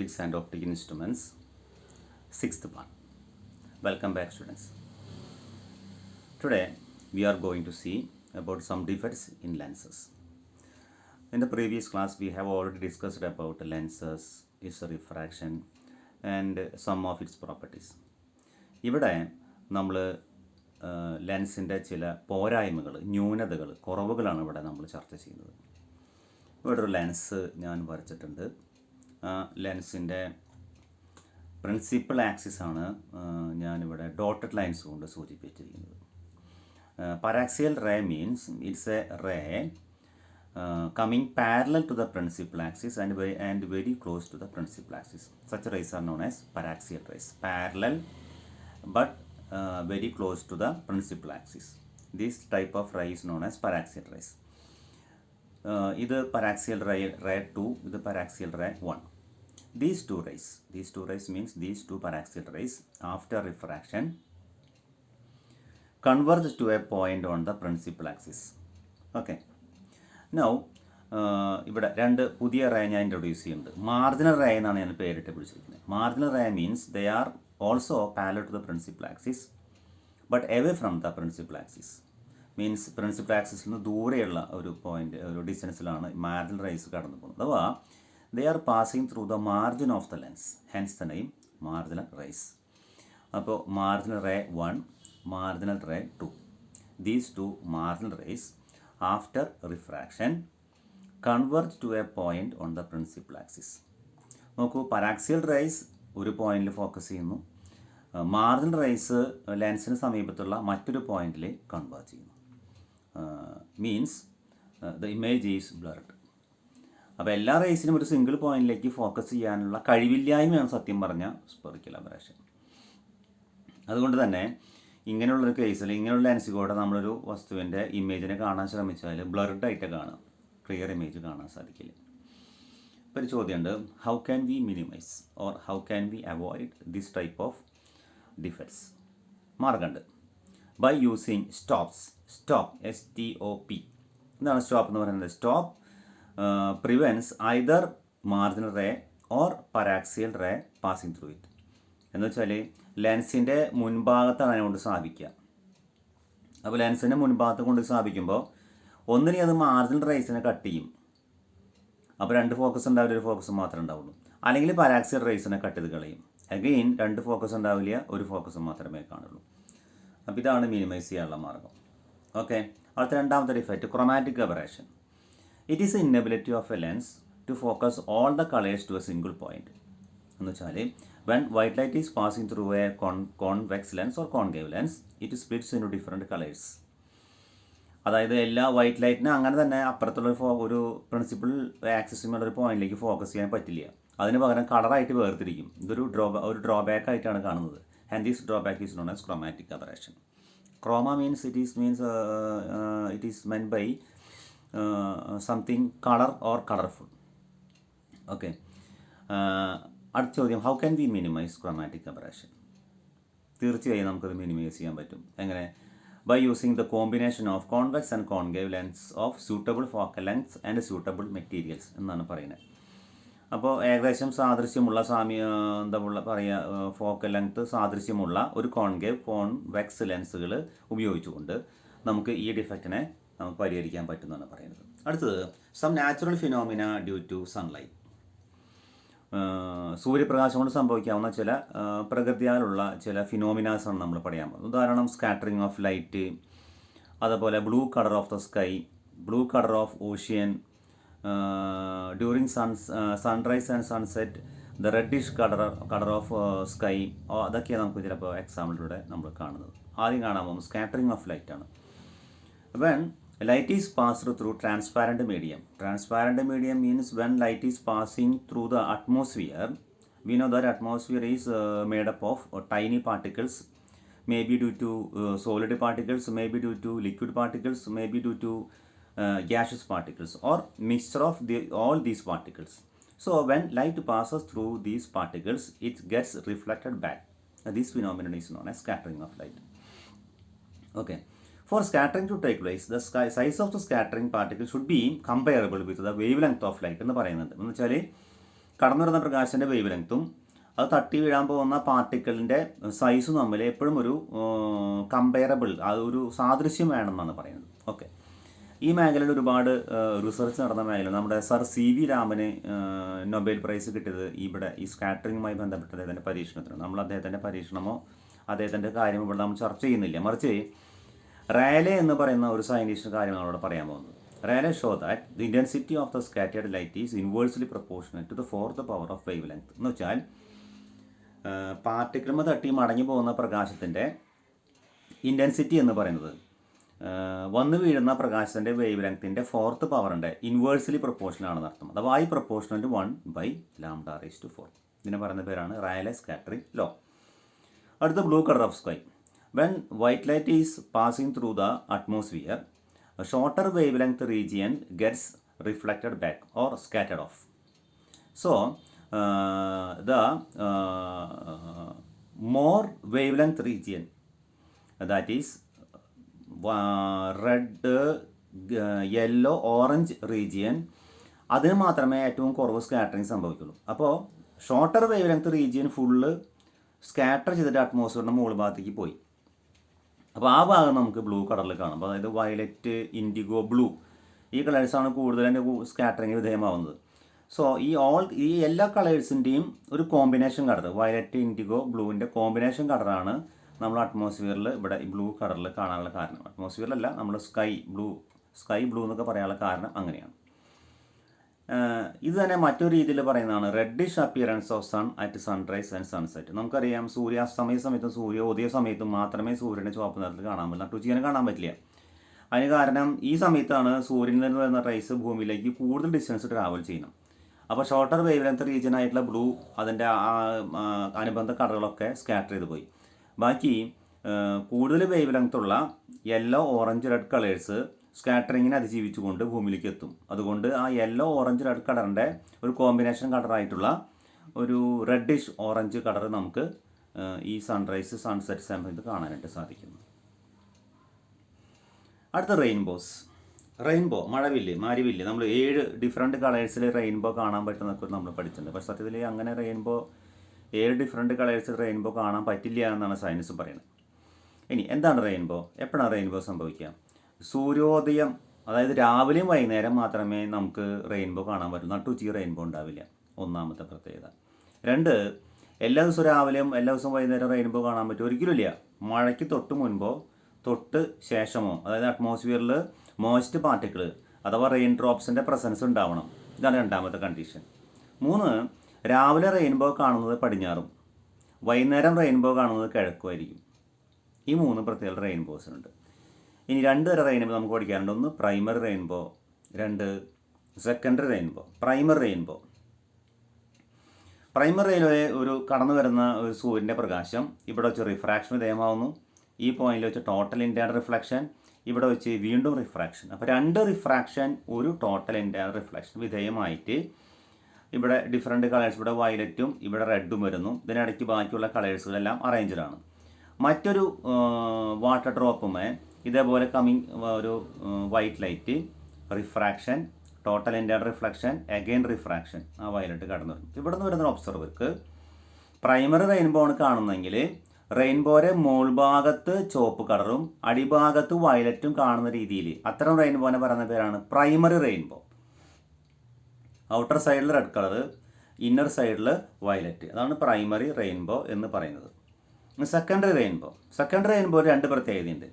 Optics and Optical Instruments, 6th part. Welcome back, students. Today we are going to see about some defects in lenses. In the previous class we have already discussed about lenses, its refraction and some of its properties. ഇവിടെ നമ്മൾ ലെൻസിൻ്റെ ചില പോരായ്മകൾ, ന്യൂനതകൾ, കുറവുകളാണ് ഇവിടെ നമ്മൾ ചർച്ച ചെയ്യുന്നത്. ഇവിടെ ഒരു ലെൻസ് ഞാൻ വരച്ചിട്ടുണ്ട്. ലെൻസിൻ്റെ പ്രിൻസിപ്പൽ ആക്സിസ് ആണ് ഞാനിവിടെ ഡോട്ടഡ് ലൈൻസ് കൊണ്ട് സൂചിപ്പിച്ചിരിക്കുന്നത്. Paraxial ray means it's a ray coming parallel to the principal axis and very close to the principal axis. Such rays are known as paraxial rays. Parallel but very close to the principal axis. This type of ray is known as paraxial rays. ഇത് paraxial ray 2, ഇത് paraxial ray 1. These two rays means these two paraxial rays after refraction converge to a point on the principal axis. Okay. Now ഇവിടെ രണ്ട് പുതിയ ray ഞാൻ introduce ചെയ്യുന്നുണ്ട്. Marginal ray എന്നാണ് ഞാൻ പേരിട്ട് പിടിച്ചിരിക്കുന്നത്. Marginal ray means they are also parallel to the principal axis but away from the principal axis. Means principal ആക്സിസിൽ നിന്ന് ദൂരെയുള്ള ഒരു ഡിസ്റ്റൻസിലാണ് മാർജിനൽ റേസ് കടന്നു പോകുന്നത്. അഥവാ they are passing through the margin of the lens, hence the name marginal rays. അപ്പോൾ marginal ray 1, marginal ray 2, these two marginal rays after refraction converge to a point on the principal axis. നോക്കൂ, paraxial rays ഒരു പോയിന്റിൽ focus ചെയ്യുന്നു, marginal raise ലെൻസിന് സമീപത്തുള്ള മറ്റൊരു പോയിന്റിൽ converge ചെയ്യുന്നു. Means the image is blurred. അപ്പോൾ എല്ലാ റേസിനും ഒരു സിംഗിൾ പോയിന്റിലേക്ക് ഫോക്കസ് ചെയ്യാനുള്ള കഴിവില്ലായ്മയാണ് സത്യം പറഞ്ഞ സ്പെറിക്കൽ അബറേഷൻ. അതുകൊണ്ട് തന്നെ ഇങ്ങനെയുള്ളൊരു കേസിൽ ഇങ്ങനെയുള്ള ലെൻസിൽ കൂടെ നമ്മളൊരു വസ്തുവിൻ്റെ ഇമേജിനെ കാണാൻ ശ്രമിച്ചാൽ ബ്ലർഡായിട്ട് കാണാം, ക്ലിയർ ഇമേജ് കാണാൻ സാധിക്കില്ല. ഇപ്പോൾ ഒരു ചോദ്യമുണ്ട്, how can we minimise or how can we avoid this type of defects? മാർഗമുണ്ട്. By using stop, STOP. എന്താണ് സ്റ്റോപ്പ് എന്ന് പറയുന്നത്? Stop prevents either marginal ray or paraxial ray passing through it. എന്ന് വെച്ചാൽ ലെൻസിൻ്റെ മുൻഭാഗത്താണ് അതിനെക്കൊണ്ട് സ്ഥാപിക്കുക. അപ്പോൾ ലെൻസിൻ്റെ മുൻഭാഗത്ത് കൊണ്ട് സ്ഥാപിക്കുമ്പോൾ ഒന്നിനെ അത് മാർജിനൽ റേസിനെ കട്ട് ചെയ്യും. അപ്പോൾ രണ്ട് ഫോക്കസ് ഉണ്ടാവില്ല, ഒരു ഫോക്കസ് മാത്രമേ ഉണ്ടാവുള്ളൂ. അല്ലെങ്കിൽ പാരാക്സിയൽ റേസിനെ കട്ട് ചെയ്ത് കളയും. അഗെയിൻ രണ്ട് ഫോക്കസ് ഉണ്ടാവില്ല, ഒരു ഫോക്കസ് മാത്രമേ കാണുള്ളൂ. അപ്പോൾ ഇതാണ് മിനിമൈസ് ചെയ്യാനുള്ള മാർഗം. ഓക്കെ. അടുത്ത രണ്ടാമത്തെ defect chromatic aberration. It is the inability of a lens to focus all the colors to a single point. എന്ന് വെച്ചാൽ when white light is passing through a convex lens or concave lens, it splits into different colors. അതായത് എല്ലാ white ലൈറ്റിനും അങ്ങനെ തന്നെ അപ്പുറത്തുള്ള ഒരു principal ആക്സിസുമുള്ള ഒരു പോയിന്റിലേക്ക് ഫോക്കസ് ചെയ്യാൻ പറ്റില്ല. അതിന് പകരം കളറായിട്ട് വേർതിരിക്കും. ഇതൊരു ഡ്രോബാക്ക് ആയിട്ടാണ് കാണുന്നത്. And this drawback is known as chromatic aberration. Chroma means it is meant by something color or colorful. Okay. അടുത്ത ചോദ്യം, how can we minimise chromatic aberration? തീർച്ചയായും നമുക്കത് മിനിമൈസ് ചെയ്യാൻ പറ്റും. എങ്ങനെ? By using the combination of convex and concave lens of suitable focal lengths and suitable materials എന്നാണ് പറയുന്നത്. അപ്പോൾ ഏകദേശം സാദൃശ്യമുള്ള ഫോക്കൽ ലെങ്ത്ത് സാദൃശ്യമുള്ള ഒരു കോൺവെക്സ് ലെൻസുകൾ ഉപയോഗിച്ചുകൊണ്ട് നമുക്ക് ഈ ഡിഫക്റ്റിനെ നമുക്ക് പരിഹരിക്കാൻ പറ്റുമെന്നാണ് പറയുന്നത്. അടുത്തത്, some natural phenomena due to sunlight. സൂര്യപ്രകാശം കൊണ്ട് സംഭവിക്കാവുന്ന ചില പ്രകൃതിയാലുള്ള ചില ഫിനോമിനാസാണ് നമ്മൾ പറയാൻ പോകുന്നത്. ഉദാഹരണം സ്കാറ്ററിങ് ഓഫ് ലൈറ്റ്, അതുപോലെ blue colour of the sky, blue colour of ocean during sunrise and sunset, the reddish colour of sky. അതൊക്കെയാണ് നമുക്ക് ചിലപ്പോൾ എക്സാമ്പിളിലൂടെ നമ്മൾ കാണുന്നത്. ആദ്യം കാണാൻ പോകുന്നത് സ്കാറ്ററിങ് ഓഫ് ലൈറ്റാണ്. When light is passed through transparent medium. Transparent medium means when light is passing through the atmosphere. We know that atmosphere is made up of tiny particles, maybe due to solid particles, maybe due to liquid particles, maybe due to gaseous particles, or mixture of all these particles. So when light passes through these particles, it gets reflected back. This phenomenon is known as scattering of light. Okay. For scattering to take place, the size of the scattering particle should be comparable with the wavelength of light എന്ന് പറയുന്നത്. എന്ന് വെച്ചാൽ കടന്നു വരുന്ന പ്രകാശത്തിൻ്റെ wave ലെങ്ത്തും അത് തട്ടി വീഴാൻ പോകുന്ന പാർട്ടിക്കിളിൻ്റെ സൈസും തമ്മിൽ എപ്പോഴും ഒരു കമ്പയറബിൾ, ഒരു സാദൃശ്യം വേണമെന്നാണ് പറയുന്നത്. ഓക്കെ, ഈ മേഖലയിൽ ഒരുപാട് റിസർച്ച് നടന്ന മേഖല. നമ്മുടെ സർ CV രാമന് നൊബേൽ പ്രൈസ് കിട്ടിയത് ഇവിടെ ഈ സ്കാറ്ററിങ്ങുമായി ബന്ധപ്പെട്ട അദ്ദേഹത്തിൻ്റെ പരീക്ഷണത്തിനാണ്. നമ്മൾ അദ്ദേഹത്തിൻ്റെ പരീക്ഷണമോ അദ്ദേഹത്തിൻ്റെ കാര്യമോ ഇവിടെ നമ്മൾ ചർച്ച ചെയ്യുന്നില്ല. മറിച്ച് റേലെ എന്ന് പറയുന്ന ഒരു സയൻറ്റിസ്റ്റിൻ്റെ കാര്യമാണ് നമ്മളോട് പറയാൻ പോകുന്നത്. Rayleigh show that the intensity of the scattered light is inversely proportional to the 4th power of wavelength. എന്ന് വെച്ചാൽ പാർട്ടിക്കിളുമ്പോൾ തട്ടി മടങ്ങി പോകുന്ന പ്രകാശത്തിൻ്റെ ഇൻറ്റൻസിറ്റി എന്ന് പറയുന്നത് വന്നു വീഴുന്ന പ്രകാശത്തിൻ്റെ വേവ് ലെങ്ത്തിൻ്റെ 4th പവറിൻ്റെ ഇൻവേഴ്സ്ലി പ്രൊപ്പോർഷണൽ ആണെന്ന് അർത്ഥം. അഥവാ I പ്രൊപ്പോർഷണൽ ടു 1/λ⁴. ഇതിനെ പറയുന്ന പേരാണ് റേലെ സ്കാറ്ററിംഗ് ലോ. അടുത്ത blue colour of sky. When white light is passing through the atmosphere, shorter wavelength region gets reflected back or scattered of. So the more wavelength region, that is red, yellow, orange region, അതിന് മാത്രമേ ഏറ്റവും കുറവ് scattering സംഭവിക്കുള്ളൂ. അപ്പോൾ shorter wavelength region full scatter ചെയ്തിട്ട് അറ്റ്മോസ്ഫിയറിൻ്റെ മുകൾ ഭാഗത്തേക്ക് പോയി. അപ്പോൾ ആ ഭാഗം നമുക്ക് ബ്ലൂ കളറിൽ കാണാം. അതായത് വയലറ്റ്, ഇൻഡിഗോ, ബ്ലൂ, ഈ കളേഴ്സാണ് കൂടുതൽ എൻ്റെ സ്കാറ്ററിങ് വിധേയമാവുന്നത്. സോ ഈ എല്ലാ കളേഴ്സിൻ്റെയും ഒരു കോമ്പിനേഷൻ കളർ, വയലറ്റ്, ഇൻഡിഗോ, ബ്ലൂവിൻ്റെ കോമ്പിനേഷൻ കളറാണ് നമ്മൾ അറ്റ്മോസ്ഫിയറിൽ ഇവിടെ ഈ ബ്ലൂ കളറിൽ കാണാനുള്ള കാരണം. അറ്റ്മോസ്ഫിയറിലല്ല, നമ്മൾ സ്കൈ ബ്ലൂ എന്നൊക്കെ പറയാനുള്ള കാരണം അങ്ങനെയാണ്. ഇത് തന്നെ മറ്റൊരു രീതിയിൽ പറയുന്നതാണ് reddish appearance of sun at sunrise and sunset. നമുക്കറിയാം സൂര്യാസ്തമയ സമയത്തും സൂര്യോദയ സമയത്തും മാത്രമേ സൂര്യൻ്റെ ചുവപ്പ് നിറത്തിൽ കാണാൻ പറ്റില്ല, നട്ടുച്ചയ്ക്ക് കാണാൻ പറ്റില്ല. അതിന് കാരണം ഈ സമയത്താണ് സൂര്യനിൽ നിന്ന് വരുന്ന റൈസ് ഭൂമിയിലേക്ക് കൂടുതൽ ഡിസ്റ്റൻസ് ട്രാവൽ ചെയ്യണം. അപ്പോൾ ഷോർട്ടർ വേവ് ലെങ്ത് റീജിയൻ ആയിട്ടുള്ള ബ്ലൂ, അതിൻ്റെ അനുബന്ധ കളറുകളൊക്കെ സ്കാറ്റർ ചെയ്ത് പോയി. ബാക്കി കൂടുതൽ വേവ് ലെങ്ത്തുള്ള യെല്ലോ, ഓറഞ്ച്, റെഡ് കളേഴ്സ് സ്കാറ്ററിങ്ങിനെ അതിജീവിച്ചുകൊണ്ട് ഭൂമിയിലേക്ക് എത്തും. അതുകൊണ്ട് ആ യെല്ലോ, ഓറഞ്ച്, റെഡ് കളറിൻ്റെ ഒരു കോമ്പിനേഷൻ കളറായിട്ടുള്ള ഒരു റെഡിഷ് ഓറഞ്ച് കളർ നമുക്ക് ഈ സൺറൈസ്, സൺസെറ്റ് സമയത്ത് കാണാനായിട്ട് സാധിക്കുന്നു. അടുത്ത റെയിൻബോ, മഴവില്ല്, മാരിവില്ല്. നമ്മൾ 7 ഡിഫറെൻറ്റ് കളേഴ്സിൽ റെയിൻബോ കാണാൻ പറ്റുന്നൊക്കെ നമ്മൾ പഠിച്ചിട്ടുണ്ട്. പക്ഷേ സത്യത്തിൽ അങ്ങനെ 7 ഡിഫറെൻറ്റ് കളേഴ്സിൽ റെയിൻബോ കാണാൻ പറ്റില്ല എന്നാണ് സയൻസ് പറയുന്നത്. ഇനി എന്താണ് റെയിൻബോ? എപ്പോഴാണ് റെയിൻബോ സംഭവിക്കുക? സൂര്യോദയം, അതായത് രാവിലെയും വൈകുന്നേരം മാത്രമേ നമുക്ക് റെയിൻബോ കാണാൻ പറ്റൂ. നട്ടുച്ചയ്ക്ക് റെയിൻബോ ഉണ്ടാവില്ല, ഒന്നാമത്തെ പ്രത്യേകത. 2, എല്ലാ ദിവസവും രാവിലെയും എല്ലാ ദിവസവും വൈകുന്നേരം റെയിൻബോ കാണാൻ പറ്റും? ഒരിക്കലുമില്ല. മഴയ്ക്ക് തൊട്ട് മുൻപോ തൊട്ട് ശേഷമോ, അതായത് അറ്റ്മോസ്ഫിയറിൽ മോയ്സ്റ്റ് പാർട്ടിക്കിൾ അഥവാ റെയിൻ ഡ്രോപ്സിൻ്റെ പ്രസൻസ് ഉണ്ടാവണം. ഇതാണ് രണ്ടാമത്തെ കണ്ടീഷൻ. 3, രാവിലെ റെയിൻബോ കാണുന്നത് പടിഞ്ഞാറും വൈകുന്നേരം റെയിൻബോ കാണുന്നത് കിഴക്കുമായിരിക്കും. ഈ 3 പ്രത്യേക റെയിൻബോസിനുണ്ട്. ഇനി 2 തരം റെയിൻബോ നമുക്ക് പഠിക്കാറുണ്ട്. 1 primary rainbow, 2 secondary rainbow. Primary rainbow ഒരു കടന്നു വരുന്ന ഒരു സൂര്യൻ്റെ പ്രകാശം ഇവിടെ വെച്ച് റിഫ്രാക്ഷൻ വിധേയമാവുന്നു. ഈ പോയിന്റിൽ വെച്ച് ടോട്ടൽ ഇൻറ്റേർണൽ റിഫ്ലക്ഷൻ, ഇവിടെ വെച്ച് വീണ്ടും റിഫ്രാക്ഷൻ. അപ്പോൾ 2 റിഫ്രാക്ഷൻ ഒരു ടോട്ടൽ ഇൻറ്റേർണൽ റിഫ്ലക്ഷൻ വിധേയമായിട്ട് ഇവിടെ ഡിഫറെൻറ്റ് കളേഴ്സ്, ഇവിടെ വയലറ്റും ഇവിടെ റെഡും വരുന്നു. ഇതിനിടയ്ക്ക് ബാക്കിയുള്ള കളേഴ്സുകളെല്ലാം അറേഞ്ച്ഡാണ്. മറ്റൊരു വാട്ടർ ഡ്രോപ്പുമേ ഇതേപോലെ ഒരു white light, refraction, total internal reflection, again refraction, ആ വയലറ്റ് കടന്നു വരും. ഇവിടെ നിന്ന് വരുന്ന ഒബ്സർവർക്ക് പ്രൈമറി റെയിൻബോ ആണ് കാണുന്നതെങ്കിൽ റെയിൻബോയുടെ മോൾഭാഗത്ത് ചുവപ്പ് കളറും അടിഭാഗത്ത് വയലറ്റും കാണുന്ന രീതിയിൽ അത്തരം റെയിൻബോനെ പറയുന്ന പേരാണ് പ്രൈമറി റെയിൻബോ. ഔട്ടർ സൈഡിൽ റെഡ് കളർ, ഇന്നർ സൈഡിൽ വയലറ്റ്, അതാണ് പ്രൈമറി റെയിൻബോ എന്ന് പറയുന്നത്. സെക്കൻഡറി റെയിൻബോ 2 പ്രത്യേകതയുണ്ട്.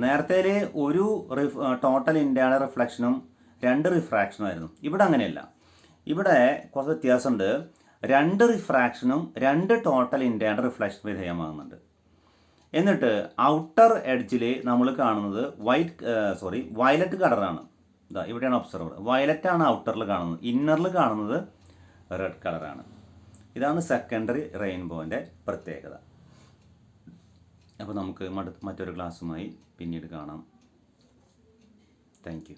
നേരത്തെ ഒരു ടോട്ടൽ ഇൻറ്റേർണൽ റിഫ്ലക്ഷനും 2 റിഫ്രാക്ഷനും ആയിരുന്നു. ഇവിടെ അങ്ങനെയല്ല. ഇവിടെ കുറച്ച് വ്യത്യാസമുണ്ട്. 2 റിഫ്രാക്ഷനും 2 ടോട്ടൽ ഇൻറ്റേർണൽ റിഫ്ലക്ഷൻ വിധേയമാകുന്നുണ്ട്. എന്നിട്ട് ഔട്ടർ എഡ്ജിൽ നമ്മൾ കാണുന്നത് വയലറ്റ് കളറാണ്. ഇതാ ഇവിടെയാണ് ഒബ്സർവർ. വയലറ്റാണ് ഔട്ടറിൽ കാണുന്നത്, ഇന്നറിൽ കാണുന്നത് റെഡ് കളറാണ്. ഇതാണ് സെക്കൻഡറി റെയിൻബോൻ്റെ പ്രത്യേകത. അപ്പോൾ നമുക്ക് മറ്റൊരു ക്ലാസ്സുമായി പിന്നീട് കാണാം. Thank you.